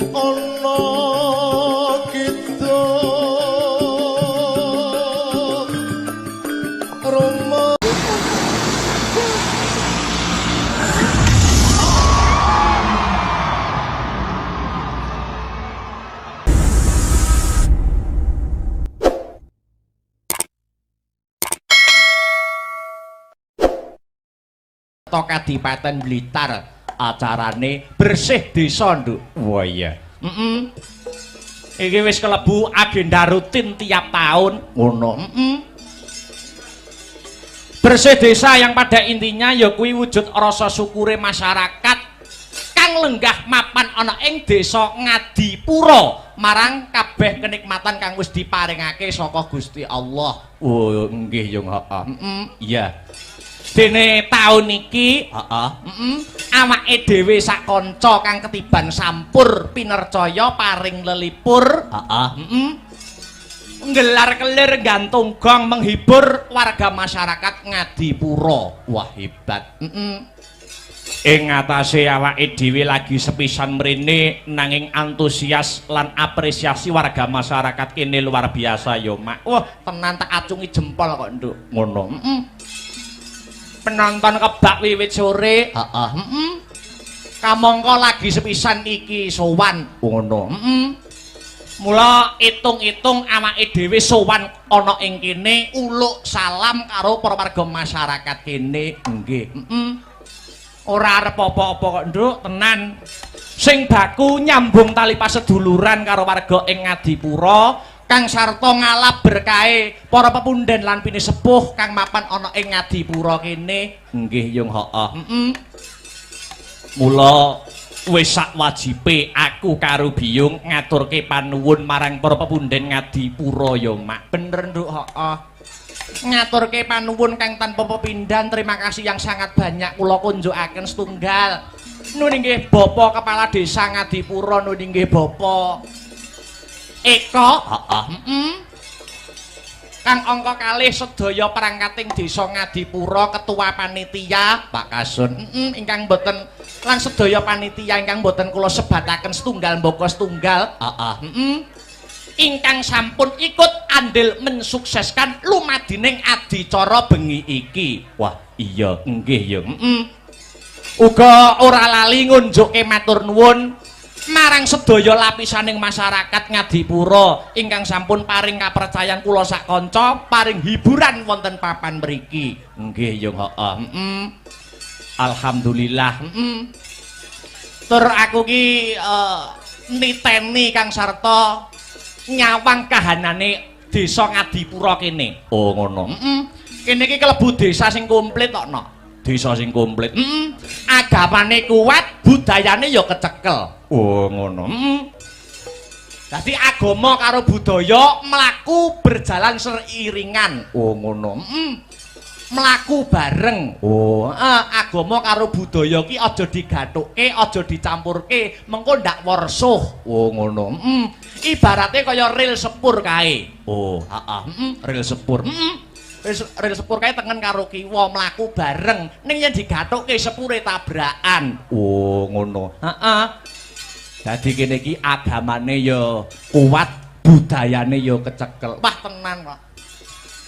ana kita rumah Kadipaten Blitar acarane bersih desa nduk. Wah iya. Iki wis kelebu agenda rutin tiap tahun ngono. Bersih desa yang pada intinya ya kuwi wujud rasa syukure masyarakat kang lenggah mapan ana ing desa Ngadipura marang kabeh kenikmatan kang wis diparingake saka Gusti Allah. Oh nggih yo heeh. Iya. Dene taun iki, awake dhewe sak kanca kang ketiban sampur pinercaya paring lelipur, nggelar kelir gantung gong menghibur warga masyarakat Ngadipura. Wah hebat. Ing ngatasé awake dhewe lagi sepisan mrene nanging antusias lan apresiasi warga masyarakat kene luar biasa yo, Mak. Wah, tenan tak acungi jempol kok, Nduk. Ngono. Penonton kebak wiwit sore, kamangka lagi sepisan iki sowan ngono. Mula itung-itung awake dhewe sowan ana ing kene uluk salam karo para warga masyarakat kene. Nggih. Ora arep apa-apa kok, Nduk, tenan. Sing baku nyambung tali paseduluran karo warga ing Ngadipura kang sarta ngalap berkahe para pepundhen lan pinisepuh kang mapan ana ing Ngadipura kene. Nggih yung heeh. Mula wis sak wajibe aku karo Biyung ngaturke panuwun marang para pepundhen Ngadipura ya, Mak. Bener, Nduk, heeh. Ngaturke panuwun kang tanpa pepindhan, terima kasih yang sangat banyak kula kunjukaken setunggal. Nuwun inggih Bapak Kepala Desa Ngadipura, nuwun inggih Bapak Eko, Kang angka kalih sedaya perangkating desa Ngadipura, ketua panitia Pak Kasun, ingkang boten lan sedaya panitia ingkang boten kula sebataken setunggal mbaka setunggal, ingkang sampun ikut andil mensukseskan lumadining adicara bengi iki. Wah iya nggih ya. Uga ora lali ngunjuke matur nuwun marang sedaya lapisaning masyarakat Ngadipura ingkang sampun paring kapercayan kula sak kanca paring hiburan wonten papan mriki. Nggih yo heeh. Alhamdulillah. Tur aku ki niteni kang sarta nyawang kahanane desa Ngadipura kene. Oh ngono. Kene iki kelebu desa sing komplit tok, Nok. Desa sing komplit. Agamane kuat, budayane ya kecekel. Oh ngono. Dadi agama karo budaya mlaku berjalan seiringan. Oh ngono. Mlaku bareng. Oh, agama karo budaya ki aja digathuke, aja dicampurke, mengko ndak warsuh. Oh ngono. Ibarate kaya ril sepur kae. Oh, ril sepur. Ril sepur kae tengen karo kiwa mlaku bareng. Ning yen digathuke sepure tabrakan. Oh ngono. Dadi kene iki agamane ya kuat, budayane ya kecekel. Wah tenan kok.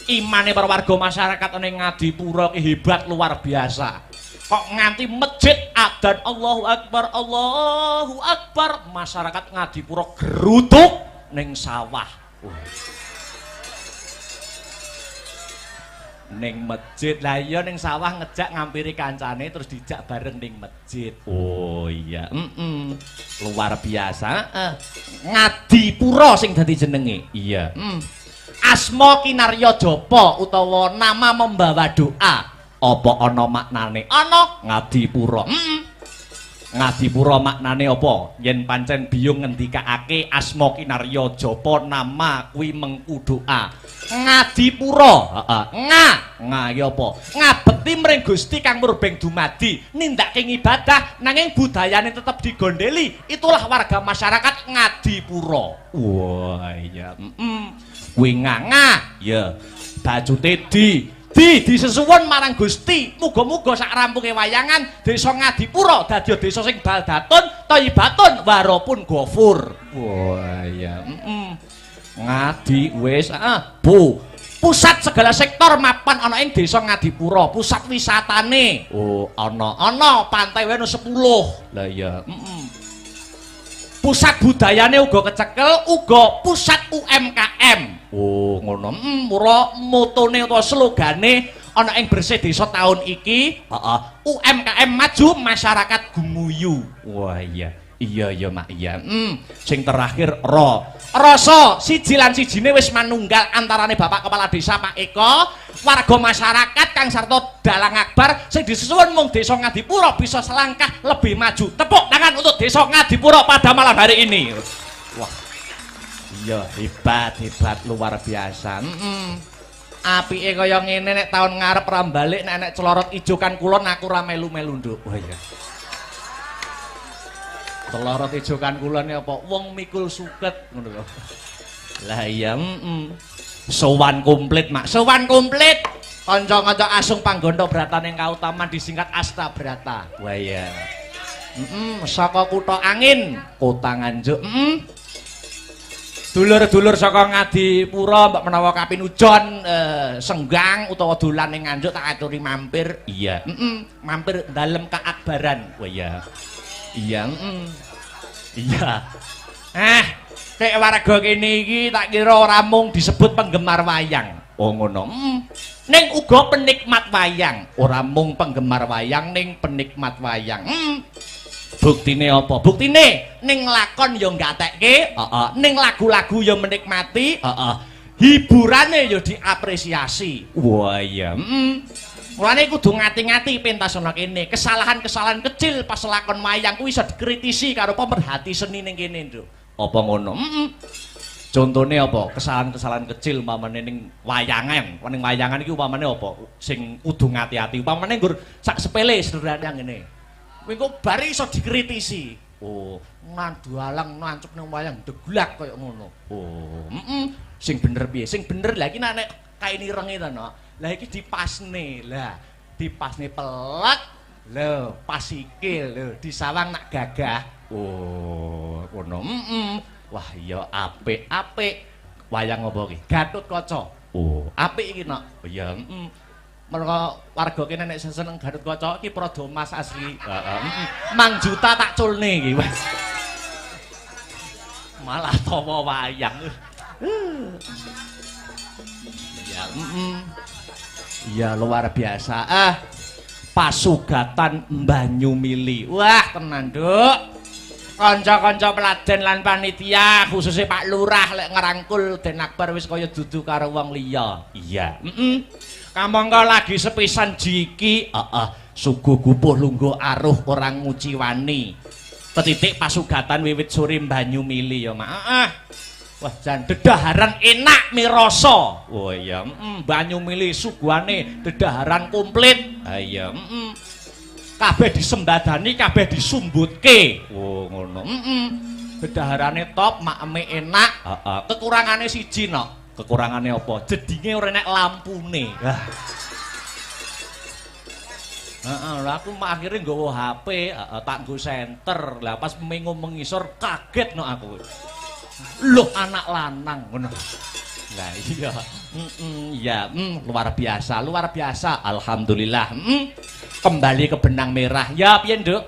Imane para warga masyarakat ning Ngadipura ki hebat luar biasa. Kok nganti masjid adzan Allahu Akbar, masyarakat Ngadipura gerutuk ning sawah. Ning masjid lah iya ning sawah ngejak ngampiri kancane terus dijak bareng ning masjid. Oh iya, luar biasa. Ngadipura sing dadi jenenge. Iya. Asma kinarya japa utawa nama membawa doa. Apa ana maknane? Ana Ngadipura. Ngadipura maknane apa? Yen pancen Biyung ngendikake asma kinarya japa nama kuwi mengku doa. Ngadipura, nga ya apa? Ngabekti mring Gusti kang murbeng dumadi, nindakake ibadah nanging budayane tetep digondeli. Itulah warga masyarakat Ngadipura. Wah iya. Kuwi nganga ya. Bajute disesuwun marang Gusti muga-muga sak rampunge wayangan desa Ngadipura dadi desa sing baldatun thayyibatun warapun ghafur. Wah iya Ngadi wis pusat segala sektor mapan ana ing desa Ngadipura, pusat wisatane. Oh ana pantai wae 10. Lah iya pusat budayane uga kecekel, uga pusat UMKM. Oh, ngono. Mula motone utawa slogane ana ing Bersih Desa tahun iki, UMKM maju, masyarakat gumuyu. Wah, iya. Iya Mak, iya. Sing terakhir rasa siji lan sijine wis manunggal antarane Bapak Kepala Desa Pak Eko, warga masyarakat Kang Sarto Dalang Akbar sing disuwun mung Desa Ngadipura bisa selangkah lebih maju. Tepuk tangan untuk Desa Ngadipura pada malam hari ini. Wah. Iya, hebat luar biasa. Apike kaya ngene nek taun ngarep ra balik nek celorot ijo kan kulon aku ra melu-melu nduk. Wah iya. Celorot ijo kan kulon apa wong mikul suket ngono lho. Lah iya, sowan komplit Mak, sowan komplit. Kanca-kanca asung panggontho bratan ing kautaman disingkat Astabrata. Wah iya. Saka kutha angin, kota Nganjuk. Dulur-dulur saka Ngadipura mbak menawa kapinujon senggang utawa dolan ning Nganjuk tak aturi mampir. Iya, mampir dalem keakbaran. Wah iya. Iya, iya. Kayak warga kene iki tak kira ora mung disebut penggemar wayang. Oh ngono. Ning uga penikmat wayang. Ora mung penggemar wayang ning penikmat wayang. Buktine apa? Buktine ning lakon ya nggatekke, ning lagu-lagu ya menikmati, hiburane ya diapresiasi. Wah iya. Mulane kudu ngati-ngati pentas ana kene. Kesalahan-kesalahan kecil pas lakon wayang kuwi iso dikritisi karo pemerhati seni ning kene, Nduk. Apa ngono? Contone apa? Kesalahan-kesalahan kecil umpamane ning wayangan. Ning wayangan iki umpamane apa? Sing kudu ngati-ati. Umpamane nggur sak sepele sederhana ngene. Kuwi kok bare iso dikritisi. Oh, nandu alang nancep ning wayang deglak kaya ngono. Oh, sing bener piye? Sing bener lha iki nek kain irenge to, no. Lah iki dipasne. Lah, dipasne pelek. Lho, pas sikil lho, disawang nak gagah. Oh, ngono. Wah, iya apik-apik. Wayang apa iki? Gatotkaca. Oh, apik iki, Nok. Oh iya, Mereka warga kene nek seneng Gatotkaca iki prada emas asli. Mang juta tak culne iki. Malah tawa wayang. Ya, iya luar biasa. Pasugatan Banyumili. Wah, tenan, Nduk. Kanca-kanca peladen lan panitia khususnya Pak Lurah lek ngerangkul Den Akbar wis kaya dudu karo wong liya. Iya, kamangka lagi sepisan jiki, suguh gupuh lungguh aruh orang nguciwani. Petitik pasugatan wiwit sore Banyumili ya, Mak. Wah, jan dedaharan enak mirasa. Oh iya, Banyumili suguhane dedaharan komplit. Ha iya, kabeh disembadani, kabeh disumbutke. Oh ngono. Dedaharane top, makeme enak. Kekurangane siji, Nok. Kekurangane apa? Jedinge ora enek lampune. Lah aku akhirnya nggawa HP, tak nggo senter. Lah pas mengo mengisor kaget no aku. Loh anak lanang ngono. Lah iya. Ya, luar biasa. Alhamdulillah. Kembali ke benang merah. Ya piye, Nduk?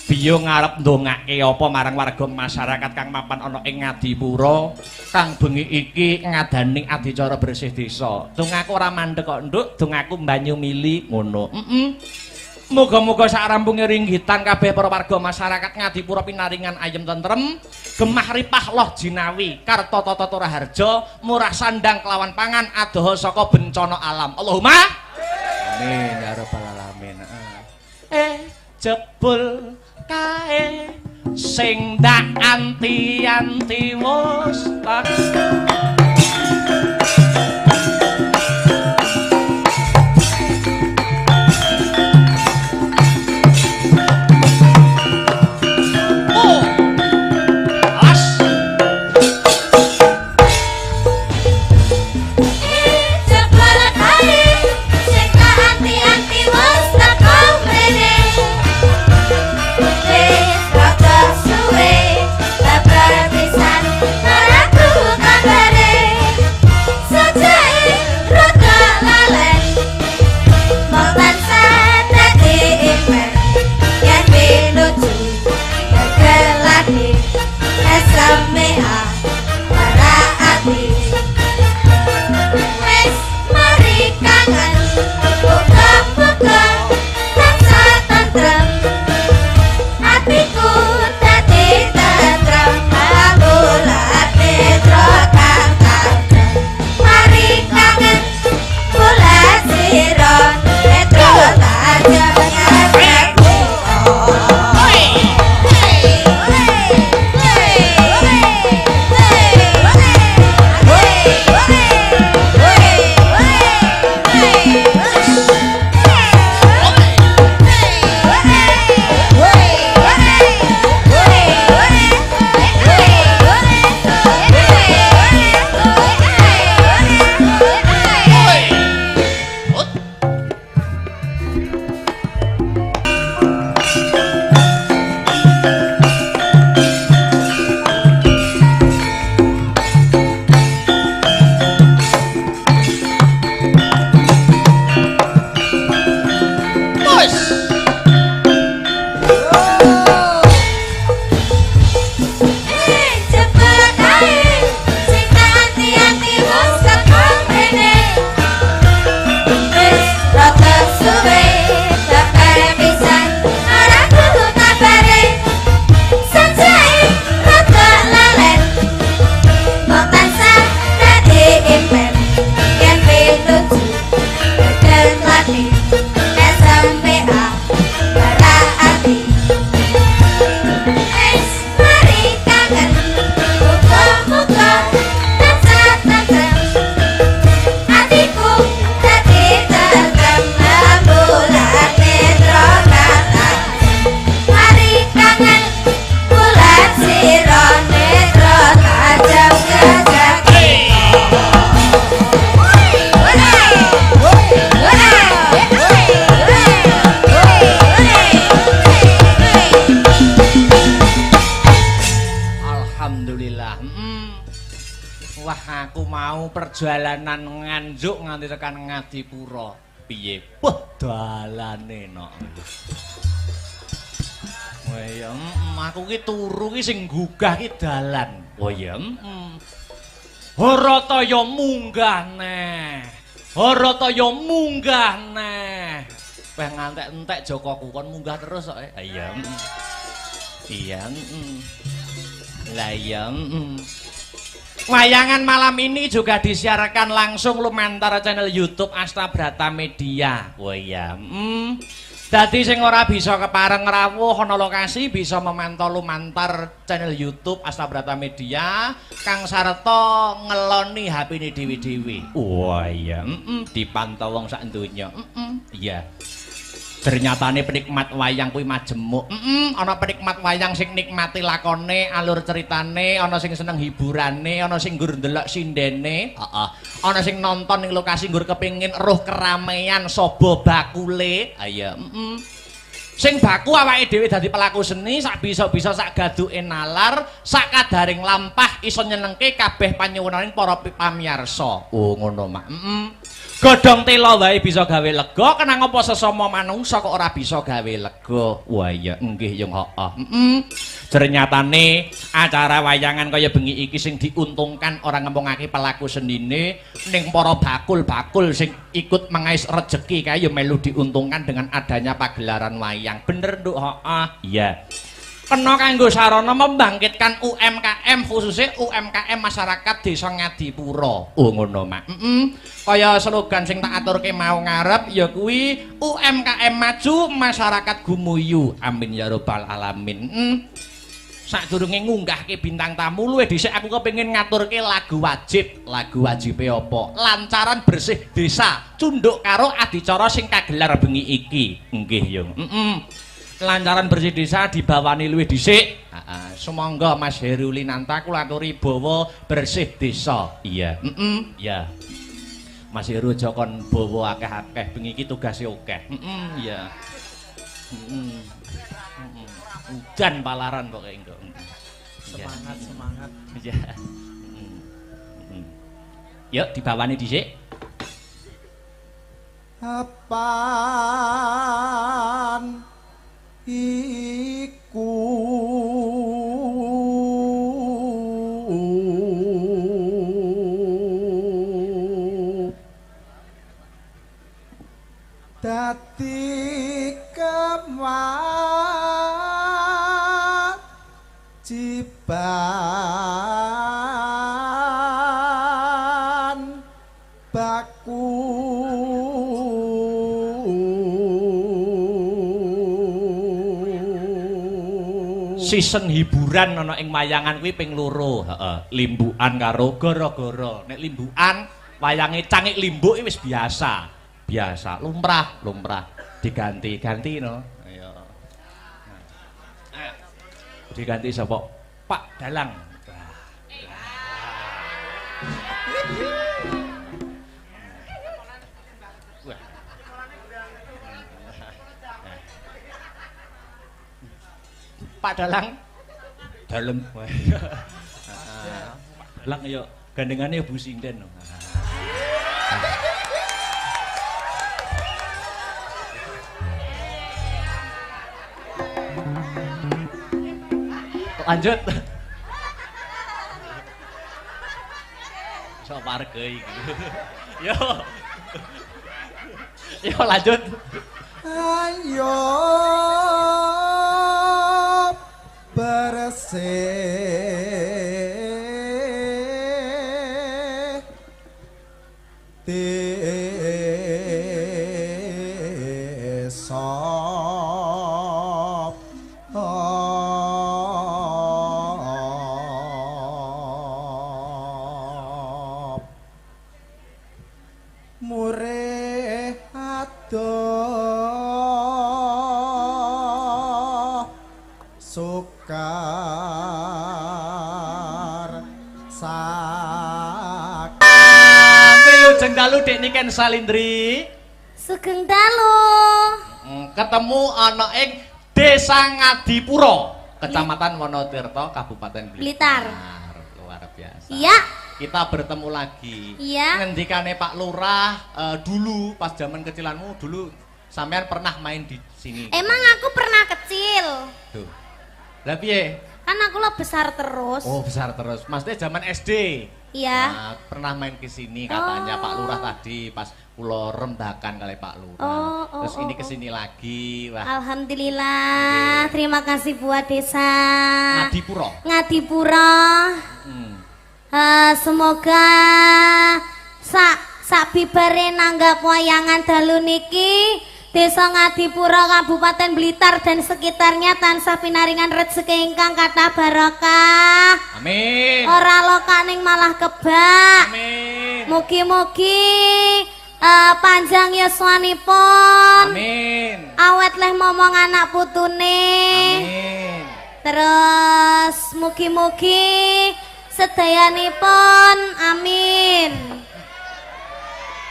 Biyo ngarep ndongake apa marang warga masyarakat kang mapan ana ing Ngadipura kang bengi iki ngadaning adicara bersih desa. Dongaku ora mandeg kok, Nduk. Dongaku Banyumili ngono. Muga-muga sak rampunge ringgitan kabeh para warga masyarakat Ngadipura pinaringan ayem tentrem, gemah ripah loh jinawi, karta tata raharja, murah sandang kelawan pangan adoh saka bencana alam. Allahumma amin ya rabbal alamin. Jebul kae sing dak anti-anti wis tak alhamdulillah. Wah, aku mau perjalanan nganjuk nganti tekan Ngadipura. Piye? Wah, dalane no. Wah ya, aku ki turu ki sing gugah ki dalan. Oh ya, Harataya munggah neh. Harataya munggah neh. Weh ngantek-entek Jokoku kon munggah terus kok. Iya. Iya, Lah iya, Wayangan malam ini juga disiarkan langsung lumantar channel YouTube Astabrata Media. Oh iya. Dadi sing ora bisa kepareng rawuh ana lokasi bisa memantau lumantar channel YouTube Astabrata Media kang sarta ngeloni HP-ne dhewe-dhewe. Oh iya, dipantau wong sak donya. Iya. Ternyatane penikmat wayang kuwi majemuk. Ana penikmat wayang sing nikmati lakone, alur ceritane, ana sing seneng hiburane, ana sing nggur ndelok sindene, ana sing nonton ning lokasi nggur kepengin roh keramaian sobo bakule. Ayo, Sing baku awake dhewe dadi pelaku seni sak bisa-bisa sak gaduke nalar, sak kadaring lampah iso nyenengke kabeh panyuwunaning para pamirsa. Oh ngono mak. Godhong tela wae bisa gawe lega, kenang apa sesama manungsa kok ora bisa gawe lega. Wah iya nggih yung Ternyatane acara wayangan kaya bengi iki sing diuntungkan ora ngempungake pelaku senine ning para bakul-bakul sing ikut mengais rejeki kae ya melu diuntungkan dengan adanya pagelaran wayang. Bener nduk, Iya. Kena kanggo sarana membangkitkan UMKM khususnya UMKM masyarakat Desa Ngadipura. Oh ngono mak. Kaya slogan sing tak aturke mau ngarep ya kuwi UMKM maju masyarakat gumuyu. Amin ya rabbal alamin. Sadurunge ngunggahke bintang tamu luwih dhisik aku kepengin ngaturke lagu wajib. Lagu wajibe apa? Lancaran bersih desa cunduk karo adicara sing kagelar bengi iki. Nggih yung. Kelancaran bersih desa dibawani luwih dhisik. Sumangga Mas Herulinanta kula aturi bawa bersih desa. Iya. Ya. Mas Heru aja kon bawa akeh-akeh bengi iki tugase akeh. Iya. Udan palaran kok engko. Semangat. Iya. Yuk dibawani dhisik. Apaan iku dadi kewajiban baku season hiburan ana ing wayangan kuwi ping 2, limbukan karo gara-gara. Nek limbukan wayange cangik limbuk wis biasa. Biasa, lumrah diganti-ganti no. Ayo. Diganti sapa? Pak Dalang. Pak Dalang dalem. Pak Dalang ya gandengane Bu Sinden. Lanjut. So warga iki. Yo lanjut. Ayo bersih desa murih adoh sukar sak wilujeng dalu Dek Niken Salindri Sugeng dalu ketemu ana ing Desa Ngadipura Kecamatan Wonotirta Kabupaten Blitar. biasa. Iya. Kita bertemu lagi. Iya. Ngendikane Pak Lurah dulu pas zaman kecilanmu dulu sampean pernah main di sini. Emang aku pernah kecil. Tuh. Lah piye? Kan aku lo besar terus. Oh, besar terus. Maksudnya zaman SD. Iya. Nah, pernah main ke sini katanya Pak Lurah tadi pas kula rembakan kali Pak Lurah. Terus ini kesini lagi. Wah. Alhamdulillah. Terima kasih buat desa Ngadipuro. Ngadipuro. Semoga sak bibare nanggap wayangan dalu niki Desa Ngadipuro Kabupaten Blitar dan sekitarnya tansah pinaringan rezeki ingkang kathah barokah. Amin. Ora loka ning malah kebak. Amin. Mugi-mugi panjang yuswanipun. Amin. Awet leh momong anak putune. Amin. Terus mugi-mugi sedayanipun amin.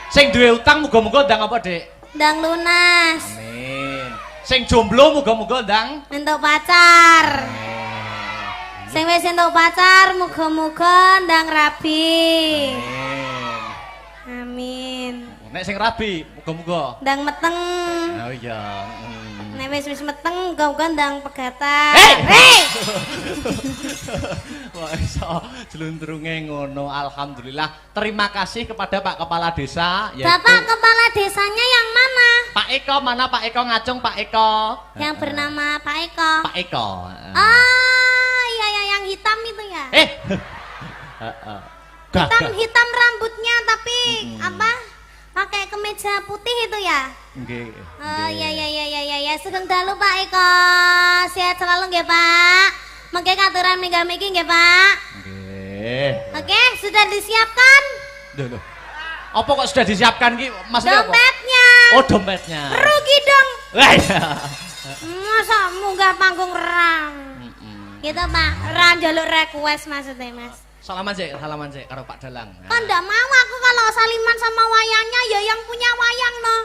Sing duwe utang muga-muga ndang apa, Dik? Ndang lunas. Amin. Sing jomblo muga-muga ndang Entuk pacar. Amin. Sing wis entuk pacar muga-muga ndang rabi. Amin. Nek sing rabi muga-muga Ndang meteng. oh iya. Nek wis meteng muga-muga ndang pegatan. Hei! Wah, iso jeluntrunge ngono. Alhamdulillah. Terima kasih kepada Pak Kepala Desa yaitu Bapak Kepala Desanya yang mana? Pak Eko. Mana Pak Eko? Ngacung Pak Eko. Yang bernama Pak Eko. Pak Eko. Ah, iya ya yang hitam itu ya. Hitam rambutnya tapi apa? Pakai kemeja putih itu ya? Nggih. Oh iya Sugeng dalu Pak Eko. Sehat selalu nggih Pak. Mengke katuran mingga-minggi nggih Pak. Nggih. Oke, sudah disiapkan? Loh. Apa kok sudah disiapkan ki? Maksudnya apa? Dompetnya. Oh, dompetnya. Rugi dong. Wah, iya. Masa munggah panggung rang. Gitu Pak, rang jaluk request maksudnya Mas. Salaman sih karo Pak Dalang. Kan ndak mau aku kalau saliman sama wayangnya ya yang punya wayang no.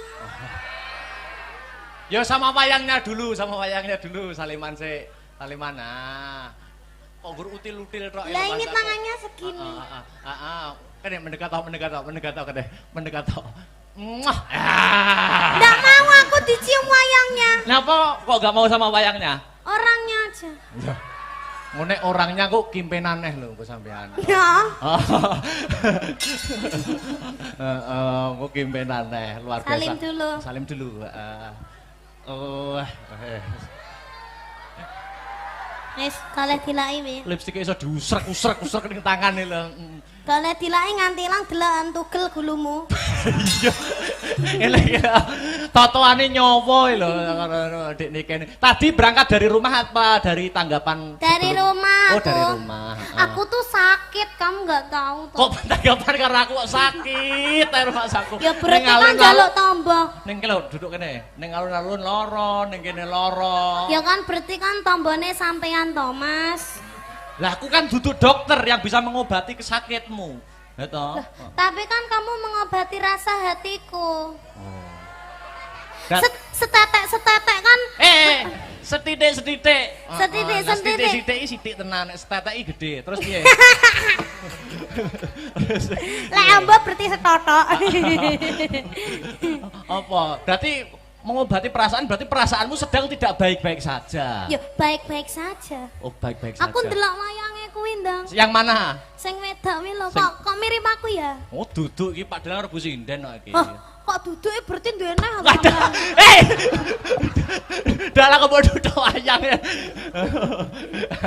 Ya sama wayangnya dulu saliman sih. Saliman nah. Kok gur util-util tok. Lah ini tangannya segini. Kan mendekat tok. Muah. Ndak mau aku dicium wayangnya. Kenapa kok gak mau sama wayangnya? Orangnya aja. Ngene orangnya kok kimpenaneh lho kok sampean. Ya. Kok kimpenaneh luar biasa. Salim dulu. Wis kalih dilaki piye? Lipstik iso diusrek-usrek ning tangane lho. Kalih dilaki nganti ilang deloken tugel gulumu. Iya. Elek ya. Totoane nyawa lho Dik Nikene. Tadi berangkat dari rumah apa dari tanggapan? Dari rumah. Oh, dari rumah. Aku tuh sakit, kamu nggak tahu toh. Kok tanggapan karo aku kok sakit rumah saku. Ya berarti kan jaluk tombol. Ning kene lho duduk kene. Ning alun-alun loro, ning kene loro. Ya kan berarti kan tombone sampean Thomas. Lah aku kan duduk dokter yang bisa mengobati kesakitmu. Ya toh. Tapi kan kamu mengobati rasa hatiku. Dan Setetek kan? setitik. Setitik. Sithik tenan, setetek gede. Terus piye? Lah ambo berarti setotok. Apa? Berarti mengobati perasaan berarti perasaanmu sedang tidak baik-baik saja. Ya baik-baik saja. Oh, baik-baik saja. Aku ndelok wayange kuwi ndang. Yang mana? Sing wedok kuwi lho, kok mirip aku ya? Oh, duduk iki Pak Dalang Rebu Sinden kok iki. Kok duduke berarti duwe neh aku. Dalang kok duduk wayang ya.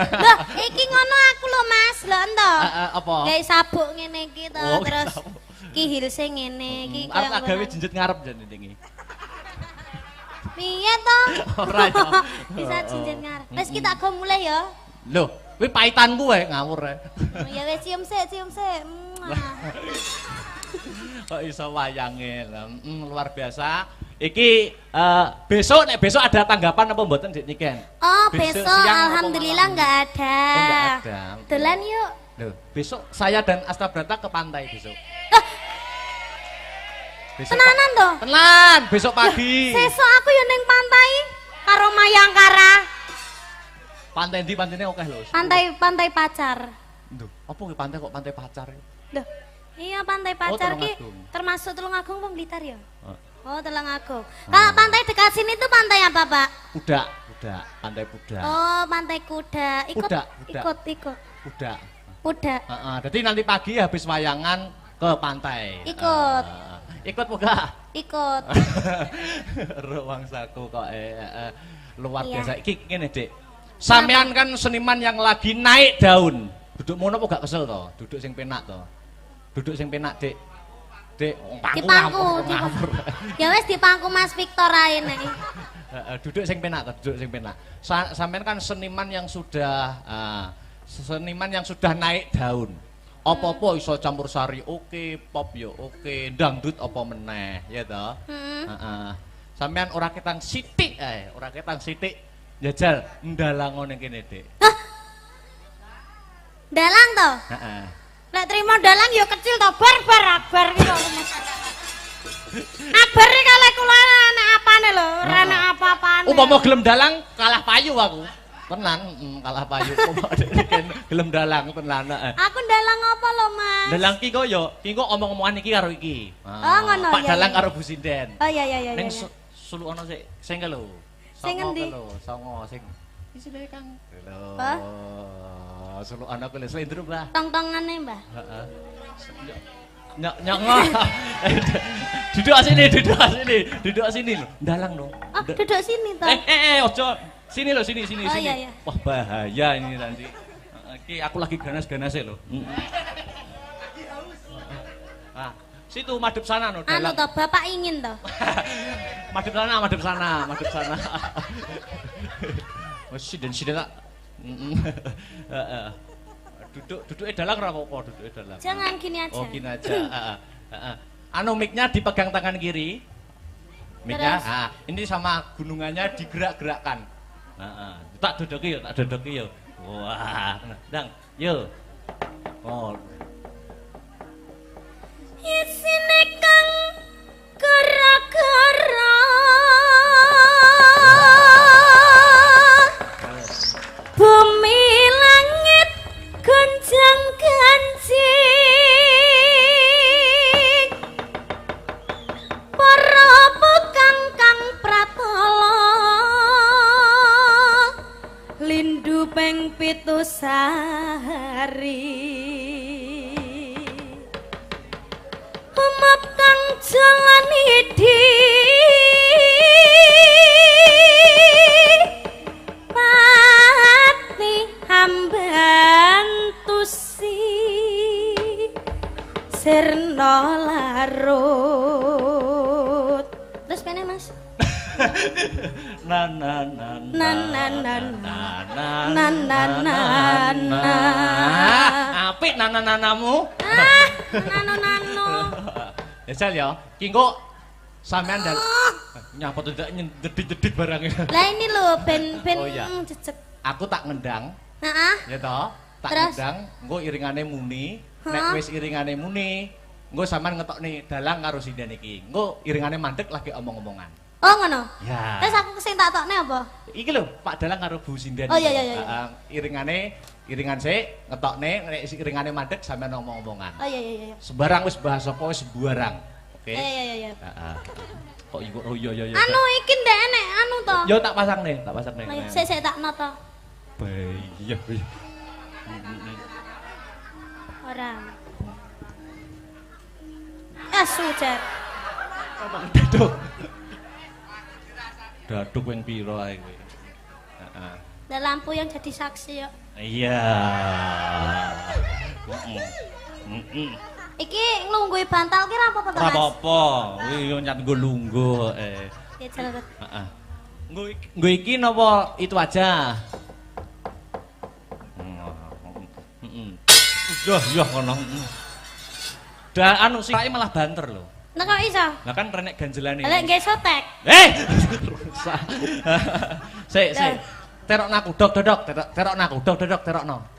Loh, iki ngono aku lho Mas, lho ento. Apa? Gawe sabuk ngene iki to, Oh, terus sabuk. iki hilse ngene iki Arep tak gawe jenjet ngarep jan iki. Piye to? Ora ya. Bisa jinjit ngarep. Wis kita go mulai ya. Loh, kuwi paitanku wae ngawur ae. Ya wis cium sik. Kok iso wayange luar biasa. Iki besok ada tanggapan apa mboten Dik Niken? Oh, Besok besok siang apa alhamdulillah malam? nggak ada. Oh, nggak ada. Dolan yuk. Loh, besok saya dan Asta Brata ke pantai besok. Besok Tenanan to? Tenan, besok pagi. Sesuk aku yo ning pantai karo Mayangkara. Pantai ndi pantene akeh lho. Pantai pacar. Duh, apa ki pantai kok pantai pacar? Loh, iya pantai pacar ki Tulungagung. termasuk Tulungagung apa Blitar ya? Oh. Oh, Tulungagung. Kalau pantai dekat sini tuh pantai apa, Pak? Pudak, pantai Pudak. Oh, pantai kuda. Ikut, Kuda. ikut. Pudak. Kuda. Heeh, jadi nanti pagi habis wayangan ke pantai. Ikut. Ikut muga. Ikut. Ruang saku kok luar Iya. biasa. Iki ngene, Dik. Sampean kan seniman yang lagi naik daun. Duduk mono apa gak kesel to? Duduk sing penak to. Duduk sing penak, Dik. Dik, Dipangku. Ya wes dipangku Mas Victor ae nek. Duduk sing penak to, duduk sing penak. Sampean kan seniman yang sudah naik daun. Apa-apa iso campur sari oke, pop yo oke, dangdut apa meneh, ya toh? Heeh. Sampean ora ketang sithik ae, ora ketang sithik njajal ndalang ngene kene, Dik. Hah? Dalang to? Heeh. Lek trimo dalang yo kecil to, bar akbar ki kok. Akbar iki kalih kula anak apane lho, ora ana apa-apane. Umpama gelem dalang kalah payu aku. Tenan, kalah payu. Gelem dalang tenan. Aku dalang apa lho, Mas? Dalang ki kok yo, ki kok omong-omongan iki karo iki. Oh, ngono, Pak iya, dalang iya. karo Bu Sinden. Oh iya iya iya. Ning iya. sulukana sik sing ke lho. Sing ngendi? Songo sing isine Kang. Lho. Apa? Sulukana ku lho slendrup lah. Tong-tongane, Mbah. Heeh. Nyok. Duduk sini lho. Dalang lho. Oh, duduk sini to. Ojo. Sini lho, sini. Oh, iya, iya. Wah, bahaya ini nanti. Iki aku lagi ganas-ganase lho. Ah, situ madep sana no Anu dalang. to, Bapak ingin to. Madep sana. Oh, siden tak. Heeh. Duduk dalang ora apa-apa, duduk dalang. Jangan gini aja. Oh, gini aja. Heeh. Anu mic-nya dipegang tangan kiri. Mic-nya, Terus? ini sama gunungannya digerak-gerakkan. Heeh. Tak dodoki yo. Wah, Dang, yo. Oh. Isine kang gara-gara bumi langit gonjang ganjing para pekang kang pratala lindu ping 7 sehari umap kang jalani di pati ambantusi sirna larut terus pene Mas Na. Apik nana-nanamu. nano Ya Sal ya, ki engko sampean dan nyapa tuh jedit-jedit barangnya. lah ini lho ben Oh, iya. jejeg Aku tak ngendang, heeh ya toh. Tak Terus? ngendang, engko iringane muni. Nek Hah? wis iringane muni, engko sampean ngetokne dalang karo sinden iki. Engko iringane mandek lagi omong-omongan. oh ngono Ya. terus aku sing tak tokne apa Iki lho, Pak Dalang karo Bu Sinden. Oh, iya, iya, iya. Iringan sik ngetokne nek iringane mandek sampean ngomong-omongan. oh iya Sembarang wis bahas apa wis sembarang. Oke. iya Heeh. Kok iku oh iya. anu iki ndek enek anu to Yo tak pasang nih. ayo sik tak noto Iya. ora sujar Daduk yang piro ae kowe. Heeh. ada lampu yang jadi saksi yo Iya. iki nglunggui bantal ki ra apa-apa to Ora Mas apa-apa. Kuwi yo nyat nggo lungguh ya jalan Heeh. Nggo iki napa itu aja? Yah ngono. Da anu sik malah banter lho. nek kok iso Lah kan renek ganjelane. lek nggih sotek Rusak. Sik. Terokno aku, dok. Terokno aku, dok.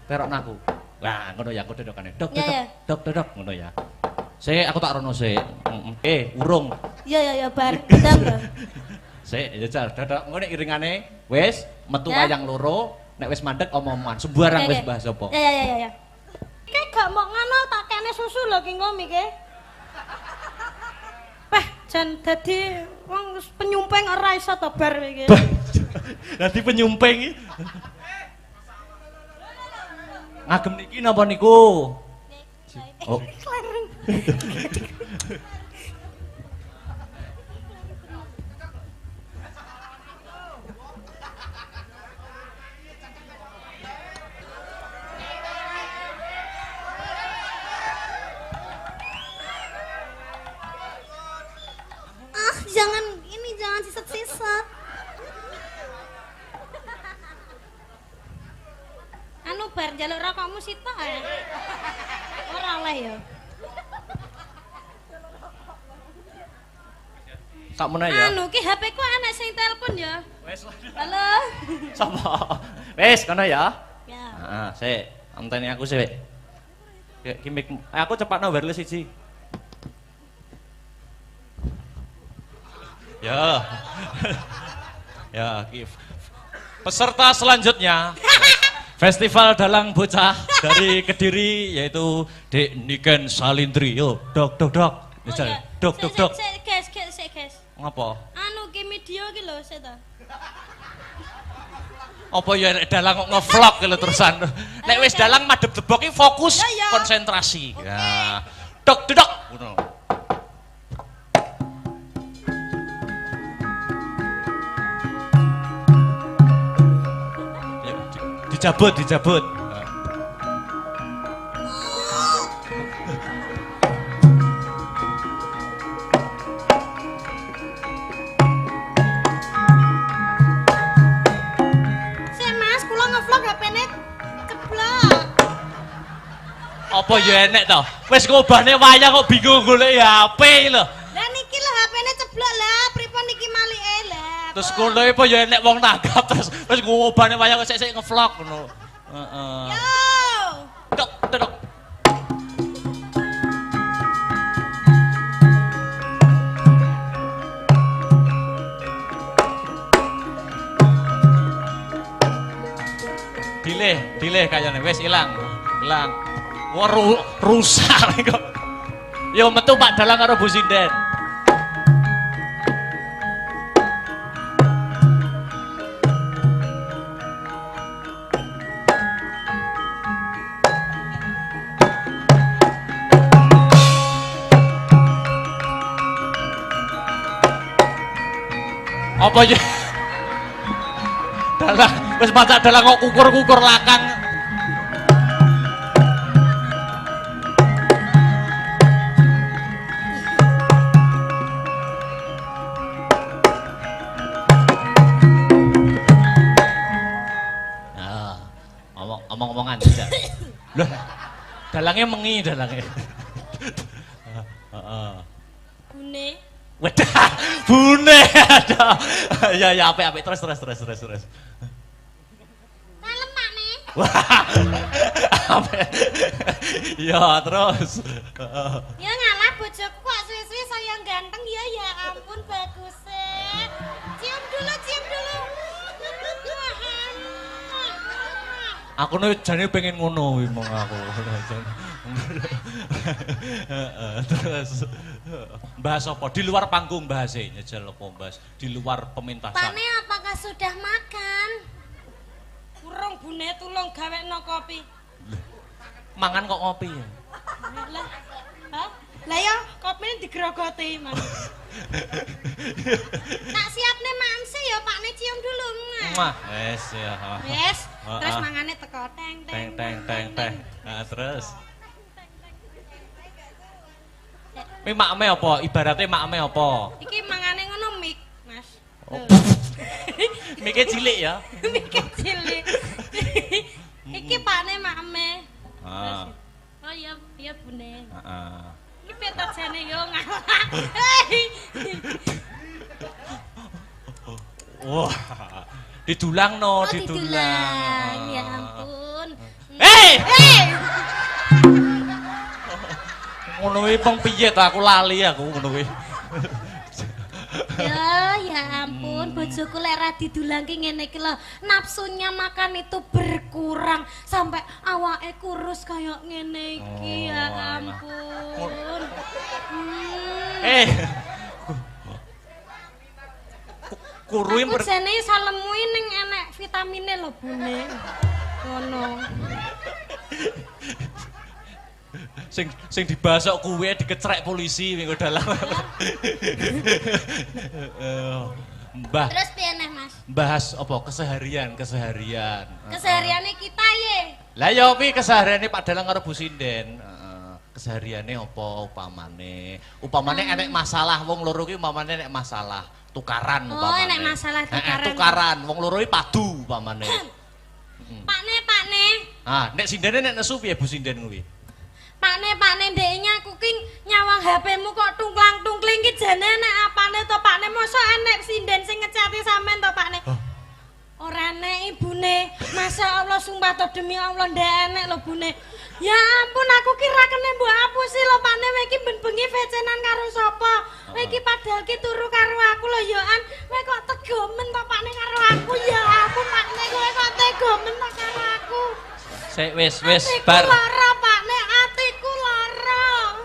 Terokno aku. Lah ngono ya aku dodokane. Dok. Ngono ya. Sik aku tak rono sik. Urung. ya bar gedang lho Sik, ya jar, dodok ngene iringane wis metu Ya. wayang loro, nek wis mandek omong-omongan. Sembarang wis bahas apa. ya mbak mau ngono tak kene susu lho ki ngom iki. Peh jan dadi wong penyumpeng ora iso to bar iki. Dadi penyumpeng iki. Ngagem niki napa niku? Oh. Jangan sisat-sisat. Anu bar njaluk rokokmu sitok ae. Ora oleh ya. Tak meneh ya. Anu ki HP ku anak sing telepon ya. Wes. Halo. Sapa? Wes kono ya. Ya. Heeh, sik. Anteni aku sik. Ki mik aku cepatno wireless siji. Ya. Ya, peserta selanjutnya Festival Dalang Bocah dari Kediri yaitu Dek Niken Salindri. Yo, dok. Iya. Dok. Guys. Ngapa? Anu ki video ki lho sik to. Apa ya nek dalang kok nge-vlog lho terusan. Nek wis dalang madhep debok ki fokus Ya. konsentrasi. Oke. Ya. Dok. Ngono. Dijabut. Sik Mas, kula nge-vlog HP-ne ceblok. Apa ya enek to? Wis ngobane wayah kok bingung golek HP lho. Lah niki lho HP-ne ceblok lah, pripun niki malike lah. Terus ngono apa ya enek wong tanggap terus wis ngobane wayah kok sik nge-vlog ngono. Heeh. Yo. Dok. Dileh kayane wis ilang. Wah rusak kok. Yo metu Pak Dalang karo Bu Sinden. Apa ya? Dalang, wis macak dalang kok kukur lakang. Nah, omong-omongan aja. Loh, dalangnya mengi dalangnya. Bune. Wedah, bune ada. Ya apik terus. Kalem Pak nih. Wah. Apik. Ya terus. Ya ngalah bojoku kok suwi-suwi saya ganteng ya ampun bagus cium dulu. Aku nih jane pengen ngono wih mong aku. Terus bahas apa? Di luar panggung bahas nyejel apa bahas di luar pementasan. Pane apakah sudah makan? Urung bune tulung gawekno kopi. Mangan kok ngopi ya? Lah. Hah? Lah ya kopine digrogoti, Mas. Tak siapne mamse ya Pakne cium dulu. Wah, wes ya. Wes, terus mangane teko teng. Nah, terus. Ini makme apa? Ibaratnya makme apa? Iki mangane ngono mik, Mas. Oh. Miknya cilik ya? Miknya cilik. Iki Pakne makme. Oh iya Bune. Iki petot jane yo ngalah. Wah, didulang no, didulang. Ya ampun. Hei! Ngono kuwi peng piye to aku lali aku ngono kuwi. Ya ampun, bojoku lek ra didulangke ngene iki lho, nafsunya makan itu berkurang sampai awake kurus kayak ngene iki. Ya ampun. Kurui aku jane salemu ning enek vitamine lho Bune. Ngono. sing dibasok kuwe dikecrek polisi minggu dalam. Mbah. Terus piye neh, Mas? Bahas apa keseharian. Kesehariane kita ye. Lah ya pi kesehariane Pak Dalang karo Bu Sinden. Kesehariane apa upamane enek masalah wong loro ki umpamane enek masalah tukaran umpamane. Oh, enek masalah tukaran. Tukaran wong loro iki padu umpamane. Pakne. Nek Sindene nek nesu piye Bu Sinden kuwi? Pakne ndeknya aku ki nyawang HP-mu kok tungklang-tungkling ki jane nek apane to Pakne mosok enek sinden sing ngecati sampean to Pakne. Ora enek ibune. Masya Allah sumpah to demi Allah ndek enek lho Bune. Ya ampun aku kira kene mbok apusi lho Pakne kowe iki ben bengi vecenan karo sapa? Kowe iki padahal ki turu karo aku lho ya an. Kowe kok tegomen to Pakne karo aku ya ampun Pakne kowe kok tegomen to karo aku. Sik wis bar. Lara Pakne atiku lara.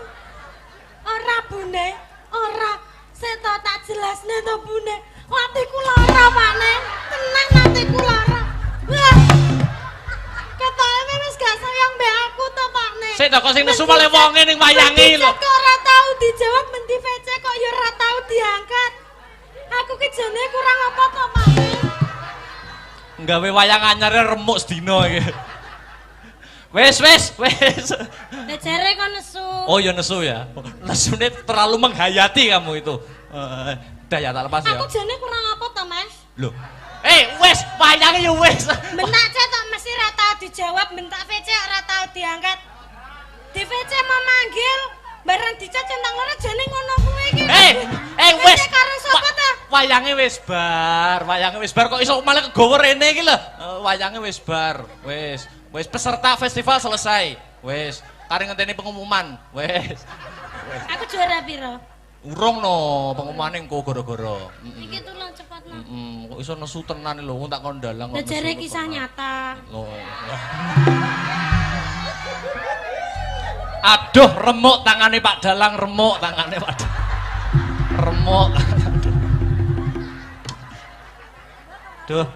Ora Bune, ora. Sik to tak jelasne to Bune. Atiku lara Pakne. Tenang atiku lara. Wah. Ketoke wis gak sayang mbek aku to Pakne. Sik to kok sing nesu malah wonge ning wayange lho. Kok ora tau dijawab menti VC kok ya ora tau diangkat. Aku ki jane kurang apa to Pakne? Nggawe wayang anyare remuk sedina iki. Wes. Jare kok nesu. Oh ya nesu ya. Nesune terlalu menghayati kamu itu. Dah ya tak lepas ya. Aku jane kurang apa to, Mas? Loh. Wes, wayange ya wes. Bentak cetok mesti ra tau dijawab, bentak VC ora tau diangkat. Di VC mau manggil, bareng dicat centang loro jane ngono kuwi iki. Wes. Karo sapa ta? Wayange wis bar kok iso malah kegawa rene iki lho. Wayange wis bar. Wes peserta festival selesai. Wes, kare ngenteni pengumuman. Wes. Aku juara piro? Urung no, pengumumane engko gara-gara. Iki tulung cepet no. Kok iso nesu tenan lho, tak kon dalang kok. Jare kisah nyata. Aduh, remuk tangane Pak Dalang, remuk tangane Pak Dalang. Remuk. Duh.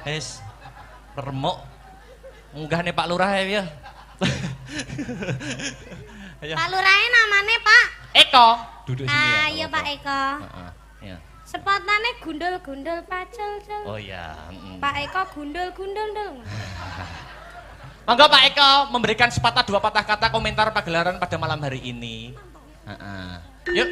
Wis remuk. Munggah nih Pak Lurah ya. Pak Lurahe namane Pak Eko. Duduk sini ya. Iya Pak Eko. Ya. Sepotane gundul-gundul pacul-cul. Oh ya. Pak Eko gundul-gundul dong. Monggo Pak Eko memberikan sepatah dua patah kata komentar pagelaran pada malam hari ini. Yuk.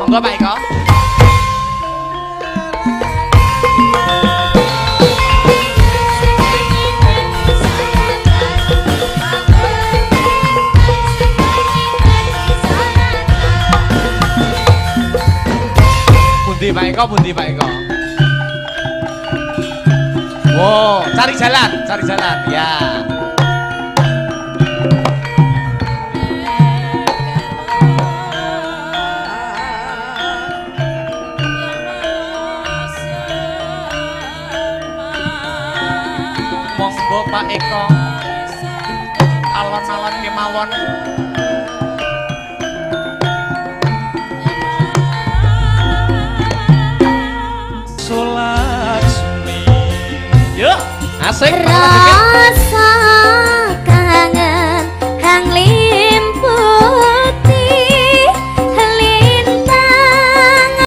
Monggo Pak Eko. Bundi Pak Eko. Wow, cari jalan ya. Monggo Pak Eko, alon-alon kemawon. Sulaksmi. Yuk, asik. Ras